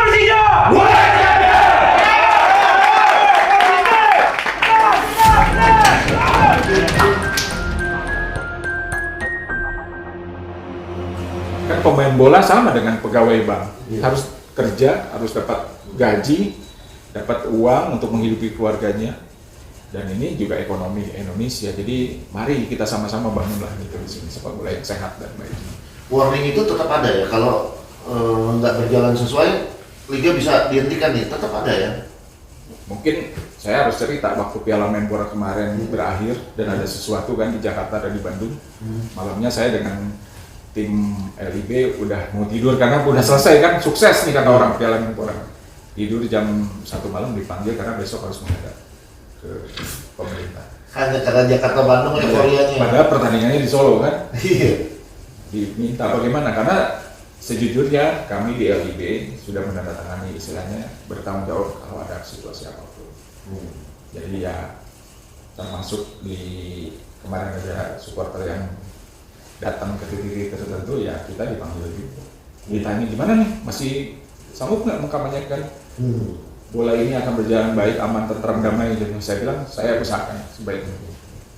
Persija! Kan pemain bola sama dengan pegawai bank, harus kerja, harus dapat gaji, dapat uang untuk menghidupi keluarganya, dan ini juga ekonomi Indonesia. Jadi mari kita sama-sama bangunlah gitu di sini sepak bola yang sehat dan baik. Warning itu tetap ada ya, kalau nggak berjalan sesuai, liga bisa dihentikan nih, tetap ada ya. Mungkin saya harus cerita waktu Piala Menpora kemarin berakhir dan ada sesuatu kan di Jakarta dan di Bandung. Malamnya saya dengan tim LIB udah mau tidur karena udah selesai kan, sukses nih kata orang Piala Menpora. Tidur jam 1 malam dipanggil karena besok harus menghadap ke pemerintah. Hanya karena Jakarta Bandung euforianya. Padahal pertandingannya di Solo kan. Iya. Diminta bagaimana? Karena sejujurnya kami di LIB sudah menandatangani istilahnya bertanggung jawab kalau ada situasi apapun. Jadi ya termasuk di kemarin ada supporter yang datang ke titik tertentu ya kita dipanggil gitu. Ditanya gimana nih, masih sanggup nggak mengkampanyekan bola ini akan berjalan baik, aman, tentram, damai? Jadi saya bilang saya usahakan sebaiknya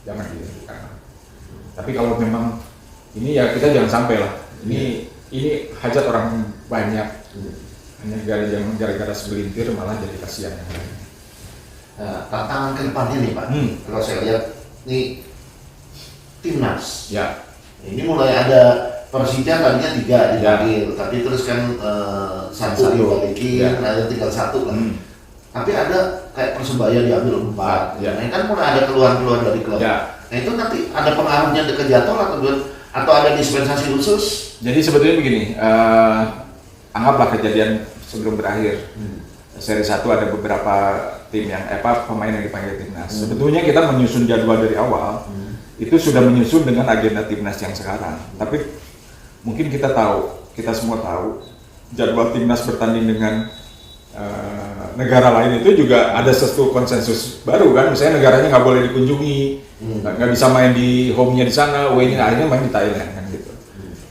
jangan dihentikan. Tapi kalau memang ini ya kita jangan sampai lah. Ini hajat orang banyak. Hanya gara-gara segelintir malah jadi kasihan yang lain. Nah, tantangan ke depannya nih Pak. Kalau saya lihat nih timnas. Ya. Ini mulai ada Persija tadinya 3 dipanggil, tapi terus kan 1 dibalikin, tinggal 1 lah. Tapi ada kayak Persebaya diambil 4. Ya. Nah ini kan mulai ada keluhan-keluhan dari klub. Ya. Nah itu nanti ada pengaruhnya ke jadwal atau ada dispensasi khusus? Jadi sebetulnya begini, anggaplah kejadian sebelum berakhir. Seri 1 ada beberapa tim yang pemain yang dipanggil timnas. Sebetulnya kita menyusun jadwal dari awal. Itu sudah menyusun dengan agenda timnas yang sekarang. Tapi mungkin kita semua tahu jadwal timnas bertanding dengan negara lain itu juga ada satu konsensus baru kan. Misalnya negaranya nggak boleh dikunjungi, nggak bisa main di home-nya di sana, away-nya akhirnya main di Thailand kan gitu.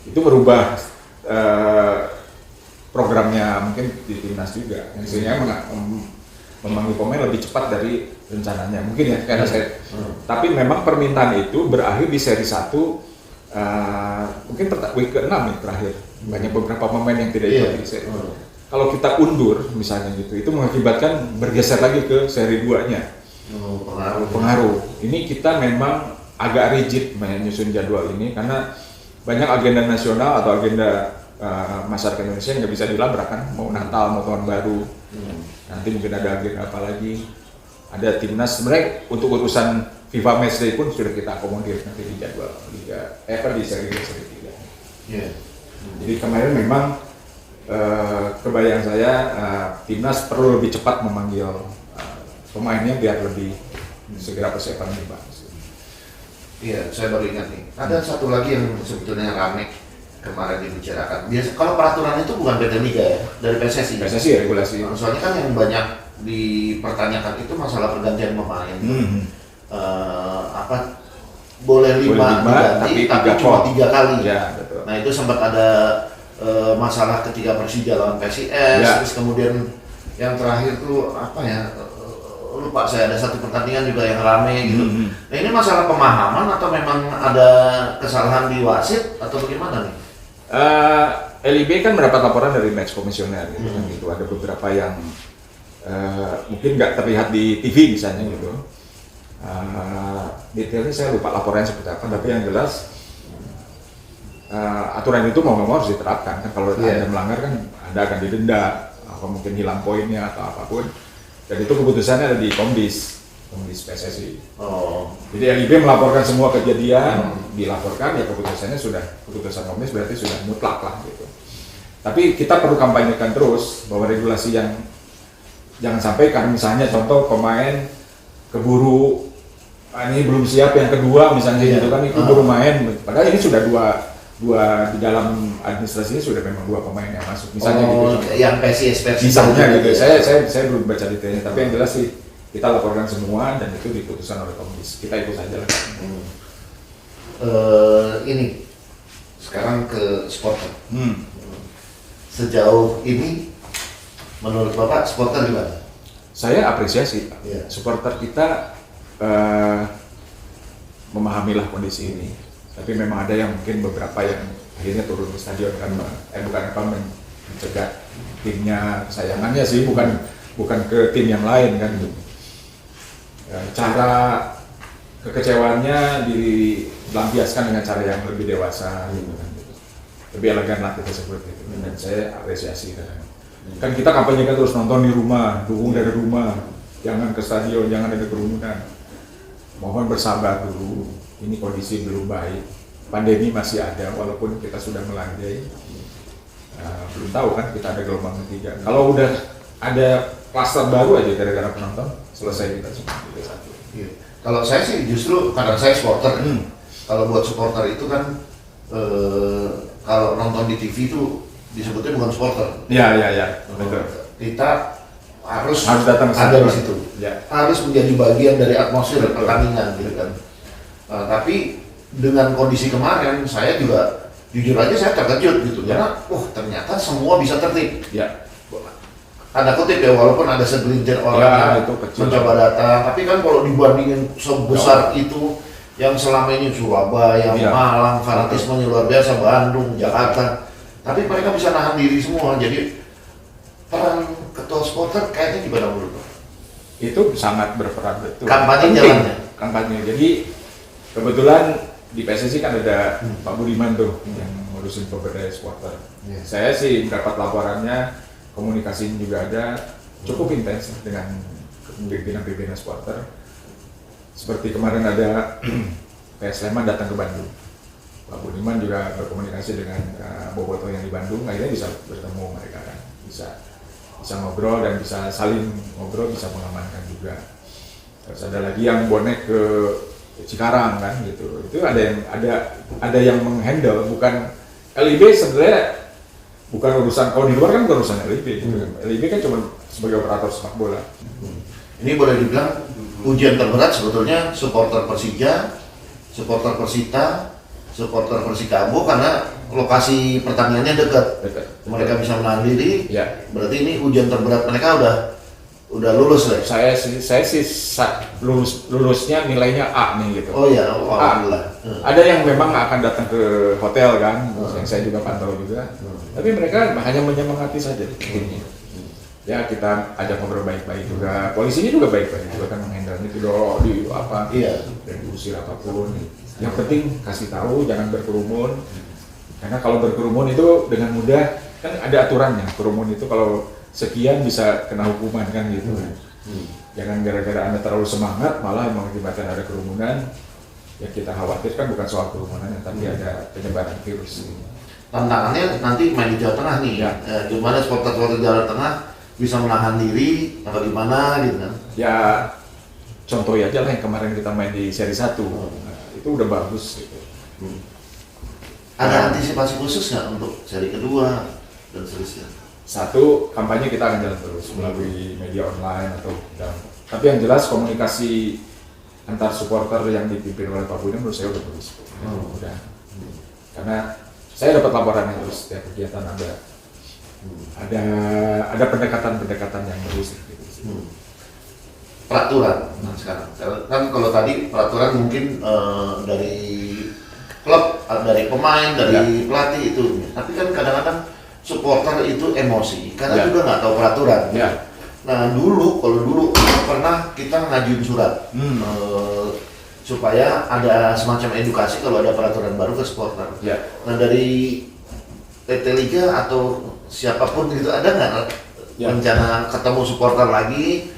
Itu merubah programnya mungkin di timnas juga. Yang sehingga memanggil pemain lebih cepat dari rencananya mungkin ya karena saya. Tapi memang permintaan itu berakhir di seri 1 mungkin week ke-6 nih terakhir. Banyak beberapa pemain yang tidak ikut di seri. Kalau kita undur misalnya gitu, itu mengakibatkan bergeser lagi ke seri 2-nya. Pengaruh. Ini kita memang agak rigid menyusun jadwal ini karena banyak agenda nasional atau agenda masyarakat Indonesia yang nggak bisa dilabrak kan, mau Natal, mau Tahun Baru. Nanti mungkin ada agenda apa lagi. Ada timnas, sebenarnya untuk urusan FIFA Matchday pun sudah kita akomodir nanti di jadwal Liga, di seri 3. Jadi kemarin memang kebayang saya timnas perlu lebih cepat memanggil pemainnya biar lebih segera persiapan lebih bagus. Iya, saya baru ingat nih. Ada satu lagi yang sebetulnya ramai kemarin dibicarakan. Biasa kalau peraturan itu bukan beda liga ya, dari PSSI. PSSI ya, regulasi. Soalnya kan yang banyak dipertanyakan itu masalah pergantian pemain. Boleh 5 diganti, tapi cuma 3 kali. Ya, betul. Nah itu sempat ada masalah ketika Persija lawan PSIS, terus kemudian yang terakhir tuh lupa saya, ada satu pertandingan juga yang rame gitu. Nah ini masalah pemahaman atau memang ada kesalahan di wasit atau bagaimana nih? LIB kan mendapat laporan dari match komisioner gitu kan gitu. Ada beberapa yang mungkin nggak terlihat di TV misalnya gitu. Detailnya saya lupa laporannya seperti apa, tapi yang jelas aturan itu mau nggak mau harus diterapkan kan. Kalau ada melanggar kan Anda akan didenda, atau mungkin hilang poinnya atau apapun. Dan itu keputusannya ada di Komdis PSSI. Jadi LIB melaporkan semua kejadian, dilaporkan ya keputusannya sudah keputusan Komdis berarti sudah mutlak lah gitu. Tapi kita perlu kampanyekan terus bahwa regulasi yang jangan sampai kan misalnya contoh pemain keburu ini belum siap yang kedua misalnya gitu kan, itu baru main, padahal ini sudah dua di dalam administrasinya sudah memang 2 pemain yang masuk misalnya gitu. Yang PSIS misalnya gitu. Saya belum baca detailnya, tapi yang jelas sih kita laporkan semua dan itu diputuskan oleh Komdis. Kita ikut saja lah. Ini sekarang ke supporter. Sejauh ini Menurut Bapak supporter gimana? Saya apresiasi, Iya. supporter kita memahamilah kondisi ini. Tapi memang ada yang mungkin beberapa yang akhirnya turun ke stadion kan, bukan apa mencegah timnya kesayangannya sih, bukan ke tim yang lain kan. Cara kekecewaannya dilampiaskan dengan cara yang lebih dewasa gitu kan. Lebih elegan lah kita seperti itu. Dan saya apresiasi kan kita kampanye kan terus nonton di rumah, dukung dari rumah, jangan ke stadion, jangan ada kerumunan. Mohon bersabar dulu, ini kondisi belum baik, pandemi masih ada walaupun kita sudah melandai. Belum tahu kan kita ada gelombang ketiga. Kalau udah ada kluster baru aja gara-gara penonton, selesai kita semua. Iya. Kalau saya sih justru karena saya supporter. Kalau buat supporter itu kan kalau nonton di TV itu disebutnya bukan supporter. Iya, betul. Kita harus datang ada di situ. Ya. Harus menjadi bagian dari atmosfer pertandingan gitu kan. Tapi dengan kondisi kemarin saya juga jujur aja saya terkejut gitu karena ternyata semua bisa tertib. Ya. Tanda kutip ya, walaupun ada segelintir orang yang mencoba datang, tapi kan kalau dibandingin sebesar itu yang selama ini Surabaya, Malang, fanatismenya luar biasa, Bandung, Jakarta, tapi mereka bisa nahan diri semua. Jadi peran ketua supporter kayaknya gimana menurut Pak? Itu sangat berperan betul. Kampanye jalannya. Kampanye. Jadi kebetulan di PSSI kan ada Pak Budiman tuh yang ngurusin pemberdayaan supporter. Saya sih mendapat laporannya, komunikasinya juga ada, cukup intens dengan pimpinan-pimpinan supporter. Seperti kemarin ada PS Sleman datang ke Bandung. Pak Budiman juga berkomunikasi dengan Boboto yang di Bandung, akhirnya bisa bertemu mereka kan, bisa ngobrol dan bisa saling ngobrol, bisa mengamankan juga. Terus ada lagi yang bonek ke Cikarang kan gitu. Itu ada yang menghandle, bukan LIB sebenarnya, bukan urusan, kalau di luar kan bukan urusan LIB gitu kan. LIB kan cuma sebagai operator sepak bola. Ini boleh dibilang ujian terberat sebetulnya supporter Persija, supporter Persita, supporter Persikabo karena lokasi pertandingannya dekat. Mereka bisa menahan diri. Ya. Berarti ini ujian terberat mereka udah lulus lah. Saya sih lulusnya nilainya A nih gitu. Oh ya, alhamdulillah. Ada yang memang akan datang ke hotel kan, yang saya juga pantau juga. Tapi mereka hanya menyemangati saja timnya. Ya kita ajak ngobrol baik-baik juga. Polisinya juga baik-baik juga kan menghandle itu dan diusir apapun. Yang penting kasih tahu jangan berkerumun. Karena kalau berkerumun itu dengan mudah kan ada aturannya. Kerumun itu kalau sekian bisa kena hukuman kan gitu. Jangan gara-gara Anda terlalu semangat malah mengakibatkan ada kerumunan. Ya kita khawatirkan bukan soal kerumunannya tapi ada penyebaran virus. Tantangannya nanti main di Jawa Tengah nih. Ya. Gimana supporter Jawa Tengah bisa menahan diri atau gimana gitu kan? Ya contoh aja lah yang kemarin kita main di seri 1. Itu udah bagus gitu. Ada antisipasi khusus nggak untuk seri kedua dan seterusnya? Satu, kampanye kita akan jalan terus melalui media online tapi yang jelas komunikasi antar supporter yang dipimpin oleh Pak Budiman menurut saya udah bagus. Udah. Karena saya dapat laporannya terus setiap kegiatan ada pendekatan yang bagus gitu. Peraturan sekarang kan kalau tadi peraturan mungkin dari klub, dari pemain, dari pelatih itu, tapi kan kadang-kadang supporter itu emosi karena juga nggak tahu peraturan. Nah kalau dulu pernah kita ngajuin surat supaya ada semacam edukasi kalau ada peraturan baru ke supporter. Nah dari PT Liga atau siapapun itu ada nggak rencana ketemu supporter lagi,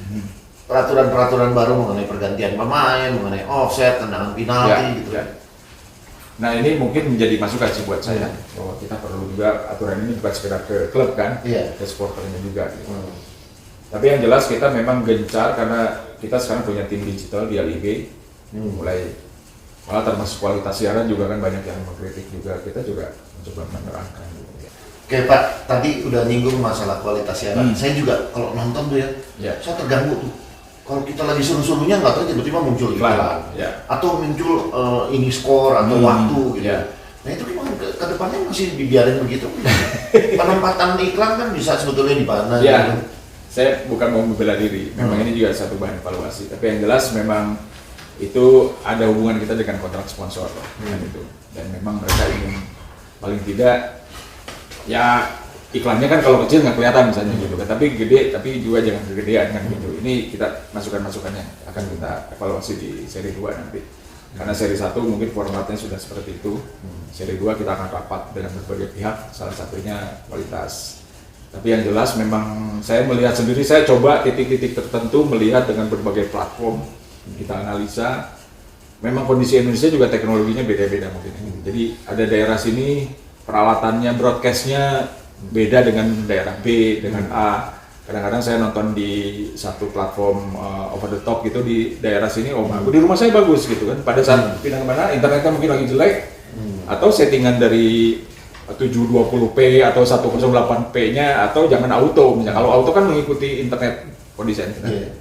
peraturan-peraturan baru mengenai pergantian pemain, mengenai offset, tendangan penalti gitu. Nah ini mungkin menjadi masukan sih buat saya bahwa kita perlu juga aturan ini bukan sekedar ke klub kan, ke supporternya juga. Gitu. Tapi yang jelas kita memang gencar karena kita sekarang punya tim digital di LIB, mulai malah termasuk kualitas siaran juga kan banyak yang mengkritik juga, kita juga mencoba menerangkan. Oke Pak, tadi udah nyinggung masalah kualitas siaran. Saya juga kalau nonton tuh saya terganggu tuh. Kalau kita lagi seru-serunya nggak tahu tiba-tiba muncul iklan, atau muncul ini skor atau waktu gitu. Nah itu gimana ke depannya masih dibiarin begitu? penempatan iklan kan bisa sebetulnya di mana. Ya, gitu. saya bukan mau membela diri. Memang ini juga satu bahan evaluasi. Tapi yang jelas memang itu ada hubungan kita dengan kontrak sponsor kan itu. Dan memang mereka ingin paling tidak ya iklannya kan kalau kecil nggak kelihatan misalnya gitu kan. Tapi gede, tapi juga jangan kegedean kan gitu. Ini kita masukan-masukannya akan kita evaluasi di seri 2 nanti. Karena seri 1 mungkin formatnya sudah seperti itu. Seri 2 kita akan rapat dengan berbagai pihak, salah satunya kualitas. Tapi yang jelas memang saya melihat sendiri, saya coba titik-titik tertentu melihat dengan berbagai platform, kita analisa. Memang kondisi Indonesia juga teknologinya beda-beda mungkin. Jadi ada daerah sini peralatannya, broadcastnya beda dengan daerah B, dengan A. Kadang-kadang saya nonton di satu platform over the top gitu di daerah sini, di rumah saya bagus gitu kan. Pada saat pindah kemana, internetnya mungkin lagi jelek, atau settingan dari 720p atau 108p-nya, atau jangan auto misalnya. Kalau auto kan mengikuti internet, kondisi internet.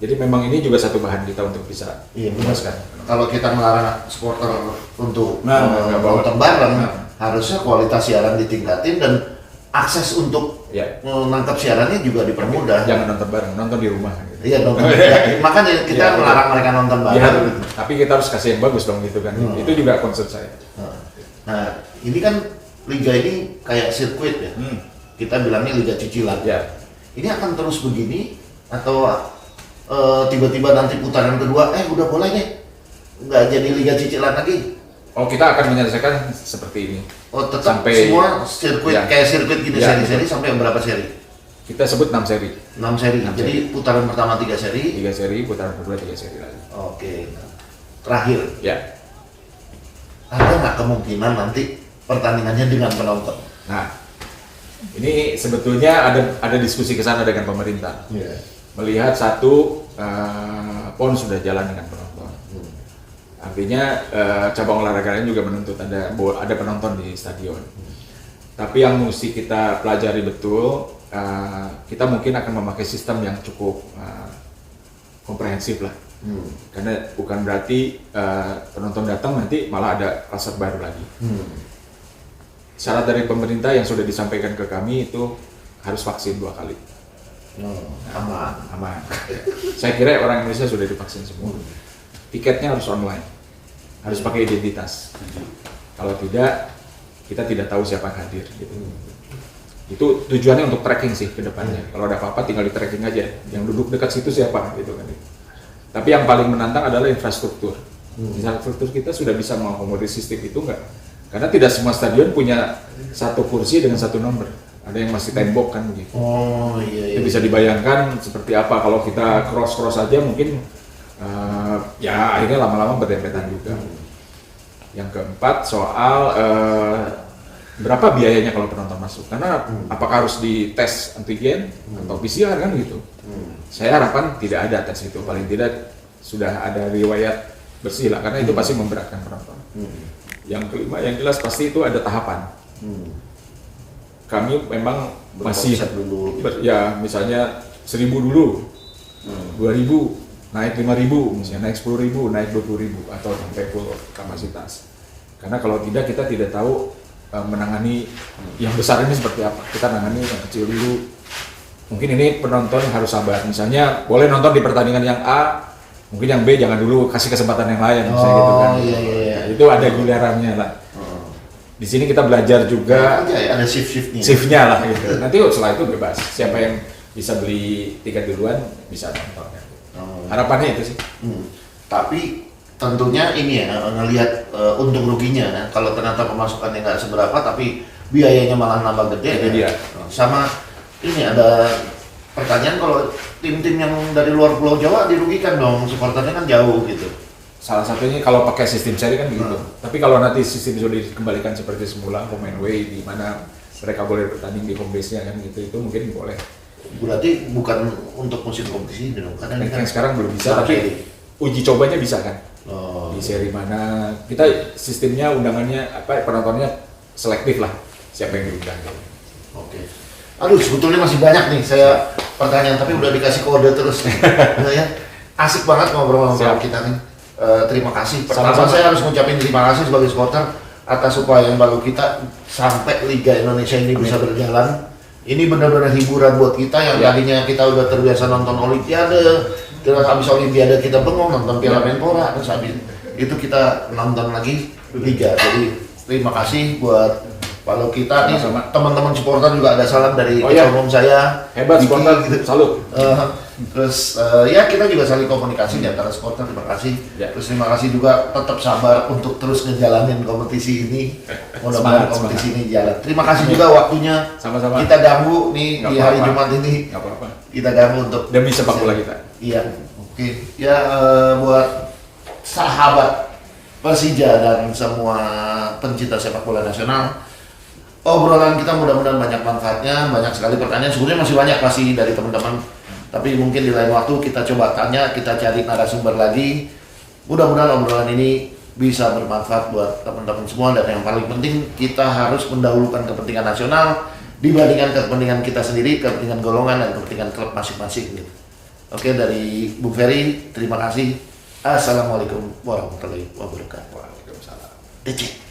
Jadi memang ini juga satu bahan kita untuk bisa memuaskan. Kalau kita melarang supporter untuk nonton bareng, harusnya kualitas siaran ditingkatin dan akses untuk menangkap siarannya juga dipermudah. Jangan nonton bareng, nonton di rumah. Gitu. Iya nonton. Makanya kita melarang mereka nonton bareng. Ya, tapi kita harus kasih yang bagus dong gitu kan. Itu juga concern saya. Nah, ini kan liga ini kayak sirkuit ya. Kita bilangnya liga cicilan. Ya. Ini akan terus begini atau tiba-tiba nanti putaran kedua, udah boleh deh, nggak jadi liga cicilan lagi? Oh, kita akan menyelesaikan seperti ini. Oh, tetap sampai semua sirkuit kayak sirkuit gini seri-seri sampai berapa seri? Kita sebut 6 seri. 6 seri. Jadi putaran pertama 3 seri. 3 seri, putaran kedua 3 seri lagi. Oke. Terakhir. Ya. Ada nggak kemungkinan nanti pertandingannya dengan penonton? Nah, ini sebetulnya ada diskusi ke sana dengan pemerintah. Melihat satu PON sudah jalan dengan penonton. Artinya cabang olahraga lain juga menuntut ada penonton di stadion. Tapi yang mesti kita pelajari betul, kita mungkin akan memakai sistem yang cukup komprehensif lah. Karena bukan berarti penonton datang nanti malah ada kluster baru lagi. Syarat dari pemerintah yang sudah disampaikan ke kami itu harus vaksin 2 kali. Aman. Saya kira orang Indonesia sudah divaksin semua. Tiketnya harus online, harus pakai identitas. Kalau tidak, kita tidak tahu siapa yang hadir. Gitu. Itu tujuannya untuk tracking sih ke depannya. Kalau ada apa-apa tinggal di tracking aja. Yang duduk dekat situ siapa gitu kan. Tapi yang paling menantang adalah infrastruktur. Infrastruktur kita sudah bisa mengakomodir sistem itu enggak? Karena tidak semua stadion punya satu kursi dengan satu nomor. Ada yang masih tembok kan gitu. Oh iya. Itu bisa dibayangkan seperti apa kalau kita cross aja mungkin ya akhirnya lama-lama berdempetan juga. Yang keempat soal berapa biayanya kalau penonton masuk? Karena apakah harus dites antigen atau PCR kan gitu? Saya harapkan tidak ada tes itu, paling tidak sudah ada riwayat bersih lah, karena itu pasti memberatkan penonton. Yang kelima yang jelas pasti itu ada tahapan. Kami memang masih dulu. Ya misalnya 1.000 dulu, 2.000, naik 5.000, misalnya naik 10.000, naik 20.000 atau sampai full kapasitas. Karena kalau tidak kita tidak tahu menangani yang besar ini seperti apa. Kita menangani yang kecil dulu. Mungkin ini penonton harus sabar. Misalnya boleh nonton di pertandingan yang A, mungkin yang B jangan dulu, kasih kesempatan yang lain, misalnya gitu kan. Iya. Itu ada gilirannya lah. Di sini kita belajar juga ada shiftnya. Shiftnya lah gitu. Nanti setelah itu bebas. Siapa yang bisa beli tiket duluan bisa nonton. Harapannya itu sih. Tapi tentunya ini ya ngelihat untung ruginya kan. Kalau ternyata pemasukannya nggak seberapa tapi biayanya malah nambah gede. Itu dia. Sama ini ada pertanyaan, kalau tim-tim yang dari luar Pulau Jawa dirugikan dong, supporternya kan jauh gitu. Salah satunya kalau pakai sistem seri kan begitu. Tapi kalau nanti sistem sudah dikembalikan seperti semula, home and away, di mana mereka boleh bertanding di home base-nya kan gitu, itu mungkin boleh. Berarti bukan untuk musim kompetisi dong, karena ini kan sekarang belum bisa, tapi uji cobanya bisa kan. Di seri mana kita sistemnya undangannya penontonnya selektif lah, siapa yang diundang. Oke. Aduh, sebetulnya masih banyak nih saya pertanyaan, tapi udah dikasih kode terus nih. Ya. Asik banget ngobrol sama kita nih. Terima kasih. Pertama saya harus ngucapin terima kasih sebagai supporter atas upaya yang baru kita sampai Liga Indonesia ini bisa berjalan. Ini benar-benar hiburan buat kita yang tadinya kita udah terbiasa nonton Olimpiade, terus habis Olimpiade kita bengong nonton Piala Menpora, terus habis itu kita nonton lagi Liga. Jadi terima kasih buat kalau kita nih teman-teman supporter juga ada salam dari ketua umum saya. Hebat Diki, supporter, gitu. salut. Terus ya kita juga saling komunikasi di antara supporter, terima kasih. Ya. Terus terima kasih juga tetap sabar untuk terus ngejalanin kompetisi ini. Mudah-mudahan kompetisi ini jalan. Terima kasih juga waktunya. Sama-sama. Kita ganggu nih di hari Jumat ini. Nggak apa-apa. Kita ganggu untuk Demi sepak bola kita. Iya, oke. Ya buat sahabat Persija dan semua pencinta sepak bola nasional, obrolan kita mudah-mudahan banyak manfaatnya, banyak sekali pertanyaan. Sebenarnya masih banyak pasti dari teman-teman, tapi mungkin di lain waktu kita coba tanya, kita cari narasumber lagi. Mudah-mudahan obrolan ini bisa bermanfaat buat teman-teman semua, dan yang paling penting kita harus mendahulukan kepentingan nasional dibandingkan kepentingan kita sendiri, kepentingan golongan dan kepentingan klub masing-masing gitu. Oke, dari Bung Ferry, terima kasih. Assalamualaikum warahmatullahi wabarakatuh. Waalaikumsalam. DC.